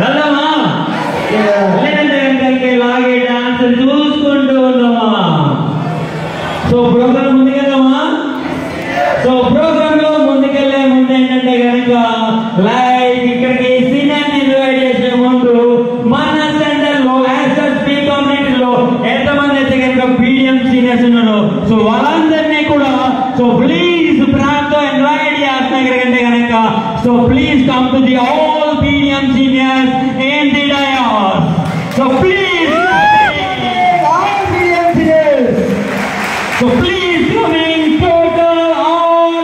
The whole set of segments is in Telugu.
వెళ్దామా? లేదంటే కనుక ఇలాగే డాన్స్ చూసుకుంటూ ఉందామా? సో ప్రోగ్రామ్ ముందుకెళ్దామా? సో ప్రోగ్రామ్ లో ముందుకెళ్లే ముందు ఏంటంటే కనుక లైక్ ఇక్కడికి సీనియర్ ఇన్వైట్ చేసే ముందు మన సెంటర్ లో ఎస్ఎస్పి కమ్యూనిటీలో ఎంతమంది అయితే కనుక పీడిఎం సీనియర్స్ ఉన్నారు సో వాళ్ళందరినీ కూడా సో ప్లీజ్ ప్రాంతో ఇన్వైట్ చేస్తున్నా కంటే కనుక so please come to the all PDM seniors in the dais. So please all PDM seniors so please coming total all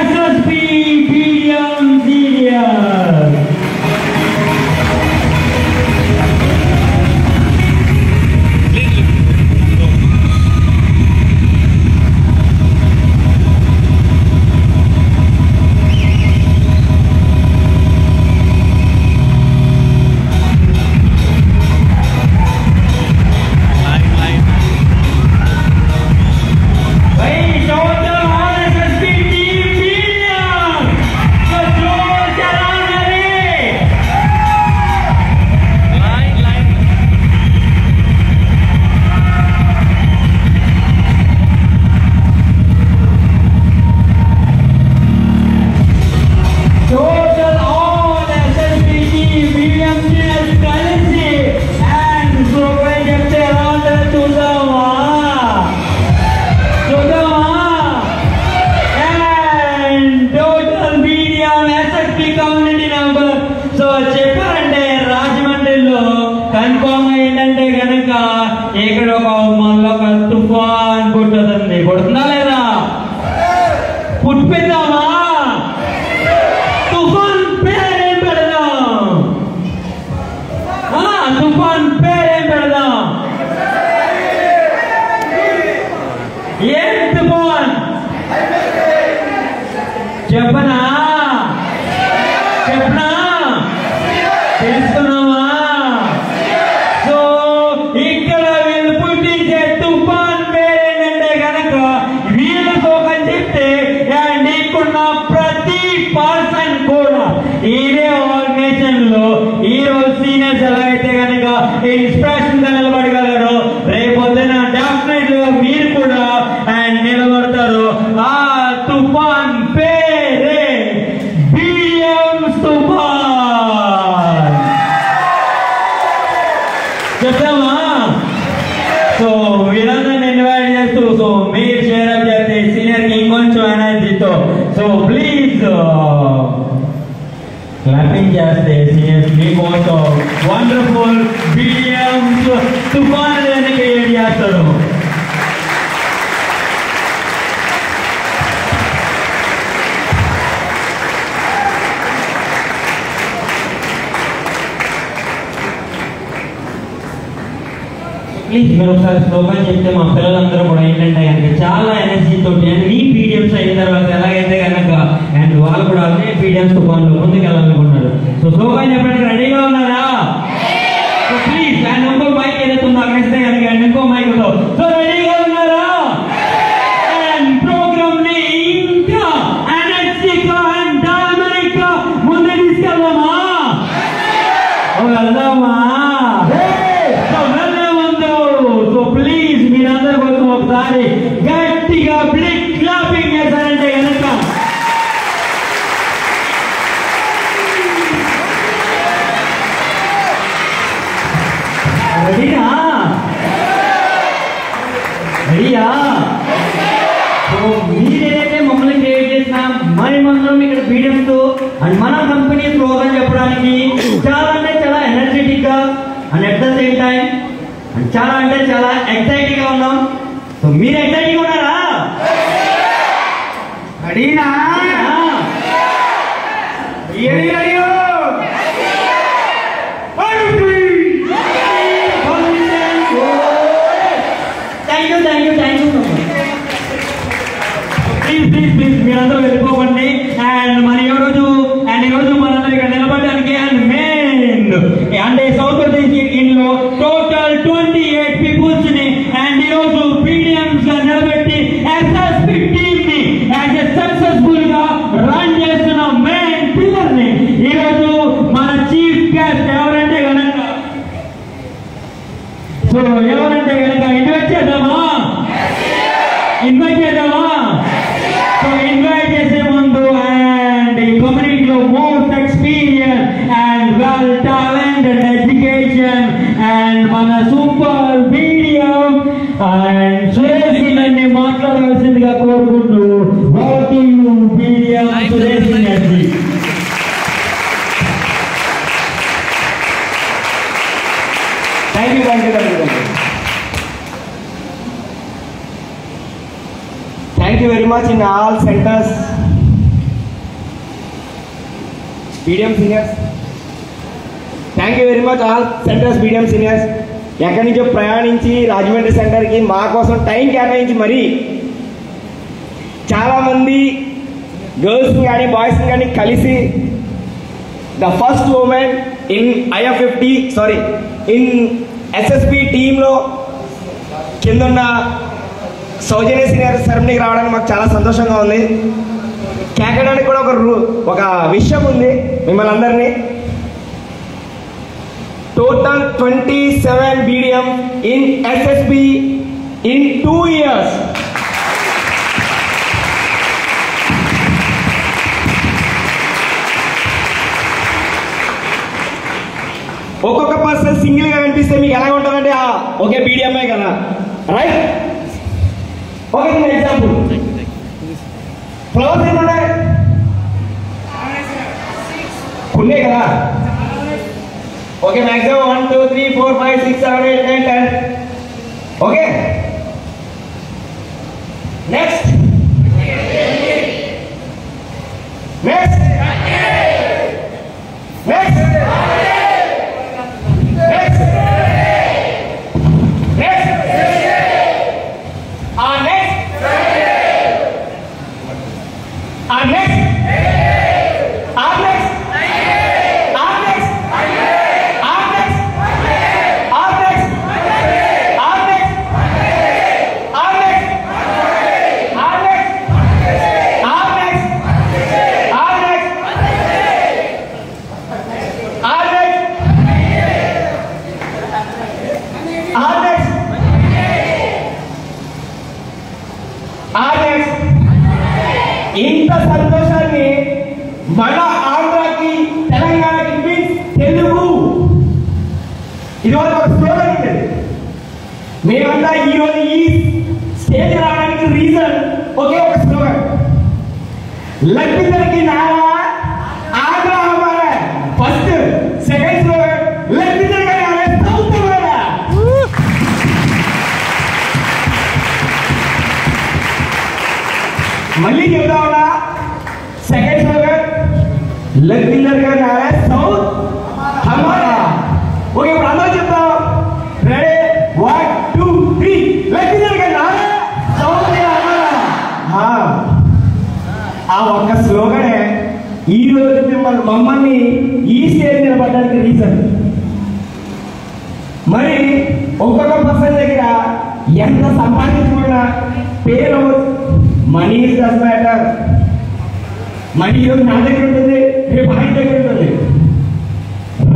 SSP PDM seniors. Confirm ఏంటంటే కనుక ఇక్కడ ఒక తుఫాన్ పుట్టుతుంది. పుడుతుందా లేదా? పుట్టిద్దామా? తుఫాన్ పేరేం పెడదాం? తుఫాన్ పేరేం పెడదాం? ఏం తుఫాన్ చెప్పనా? చెప్పనా? తెలుసుకున్నావా? ఇక్కడ వీళ్ళు పుట్టించే తుఫాన్ పేరేంటంటే కనుక వీళ్ళకు ఒక చెప్తే నీకున్న ప్రతి పర్సన్ కూడా ఇదే ఆర్గనైజేషన్ లో ఈ రోజు సీనియర్స్ ఎలా అయితే కనుక ఇన్స్పిరేషన్ గా నిలబడగలరు రేపొద్దున డెఫినెట్ గా మీరు కూడా నిలబడతారు. ఆ తుఫాన్ పేరే బిఎం తుఫాన్. చెప్తామా? సో వీళ్ళందరినీ ఇన్వైట్ చేస్తూ సో మీరు షేర్ అప్ చేస్తే సీనియర్ కి ఇంకొంచెం ఎనర్జీతో సో ప్లీజ్ క్లాపింగ్ చేస్తే సీనియర్స్ మీకోసం వండర్ఫుల్ బిఎం తుఫాన్ క్రియేట్ చేస్తారు. ప్లీజ్ మీరు ఒకసారి స్లోగన్ చెప్తే మా పిల్లలందరూ కూడా ఏంటంటే కనుక చాలా ఎనర్జీ తోటి అండ్ మీ పీడిఎంస్ అయిన తర్వాత ఎలాగైతే కనుక అండ్ వాళ్ళు కూడా అదే పీడిఎంస్ తుఫాన్లో ముందుకు వెళ్ళాలనుకున్నారు. సో స్లోగన్ చెప్పడానికి రెడీగా ఉన్నారా? సో ప్లీజ్ అండ్ ఇంకో మైక్ ఏదైతే ఉందో అక్కడ ఇస్తే కనుక అండ్ ఇంకో మైక్ తో సో రెడీగా ఉన్నారా? అండ్ ప్రోగ్రామ్ ని ఇంకా ఎనర్జీగా అండ్ డైనమిక్ గా ముందుకు తీసుకెళ్దామా? వెళ్దామా? ప్లీజ్ మీరందరి కోసం ఒకసారి గట్టిగా బ్లిక్ క్లాపింగ్ చేశారంటే కనుక రెడీనా? రెడీయా? మీరేదైతే మమ్మల్ని క్రియేట్ చేసిన మరి మనం ఇక్కడ పీడిఎంతో అండ్ మన కంపెనీ స్లోగన్ చెప్పడానికి చాలా అంటే చాలా ఎనర్జెటిక్ గా and at the same time చాలా అంటే చాలా ఎక్సైటింగ్ గా ఉన్నాం. సో మీరు ఎక్సైటింగ్ ఉన్నారా? రెడీనా? ప్లీజ్ మీరందరూ వెళ్ళిపోకండి. అండ్ మరి ఈరోజు మనందరూ ఇక్కడ నిలబడడానికి అండ్ మెయిన్ అంటే సౌత్ ప్రదేశ్ ఇంట్లో టోటల్ 28 పీపుల్స్ ని అండ్ ఈరోజు పీడిఎంస్ గా నిలబెట్టి ఎస్ఎస్పి టీమ్ ని సక్సెస్ఫుల్ గా రన్ చేస్తున్న మెయిన్ పిల్లర్ ని ఈరోజు మన చీఫ్ ఎవరంటే కనుక ఇన్వైట్ చేద్దామా? సో ఇన్వైట్ చేసే ముందు అండ్ ఈ కమ్యూనిటీలో most experience and well talent and education and మన సూపర్ మీడియం అండ్ సురేష్ గారిని మాట్లాడాల్సిందిగా కోరుకుంటూ మీడియం సురేష్ గారి. Thank you. Thank you very much in all centers, medium seniors. Thank you very much all centers, medium seniors. ఎక్కడి నుంచో ప్రయాణించి రాజమండ్రి సెంటర్కి మా కోసం టైం కేటాయించి మరీ చాలామంది గర్ల్స్ని కానీ బాయ్స్ని కానీ కలిసి the first women in in SSB టీంలో కిందన్న సౌజన్య సీనియర్ సెరమనీకి రావడానికి మాకు చాలా సంతోషంగా ఉంది. కేకడానికి కూడా ఒక విషయం ఉంది మిమ్మల్ని అందరినీ. Total 27 BDM in SSB in 2 years. ఒక్కొక్క పర్సన్ సింగిల్ గా కనిపిస్తే మీకు ఎలా ఉంటుందంటే ఓకే BDMఏ కదా, రైట్? ఓకే, ఎగ్జాంపుల్ ఫ్లవర్స్ ఎన్ని ఉన్నాయి? కొన్ని కదా. Okay, maximum 1 2 3 4 5 6 7 8 9 10. Okay, next next next ఇంత సంతోషాన్ని మన ఆంధ్రాకి తెలంగాణకి మీన్స్ తెలుగు. ఇది ఒక స్లోగన్ ఉంటుంది. మేమంతా ఈరోజు ఈ స్టేజ్ రావడానికి రీజన్ ఒకే ఒక స్లోగన్, లగ్గిద్దరికి నారా ఆంధ్ర హమారా. ఫస్ట్ సెకండ్ స్లోగన్ లగ్గిద్దరికి నారా సౌత్ హమారా. మళ్ళీ చెప్తామన్నా, సెకండ్ స్లోగన్ లగ్గిద్దరికి నారా సౌత్ హమారా. ఓకే, ఇప్పుడు అందరూ చెప్తాం. రెడీ, 1 2 3 లగ్గిద్దరికి నారా సౌత్ హమారా. ఆ ఒక్క స్లోగనే ఈ రోజు మమ్మల్ని ఈ స్టేజ్ నిలబడడానికి రీజన్. మరి ఒక్కొక్క పర్సన్ దగ్గర ఎంత సంపాదించుకున్నా పేరు money is the matter. Money ఈరోజు నా దగ్గర ఉంటుంది, రేపు ఆయన దగ్గర ఉంటుంది.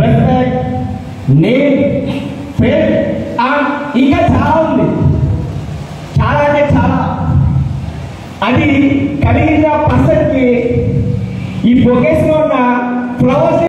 రెస్పెక్ట్, నేమ్, ఫేమ్, ఇంకా చాలా ఉంది. చాలా అంటే చాలా. అది కలిగిన పర్సన్కి ఈ బొకేస్ లో ఉన్న ఫ్లవర్స్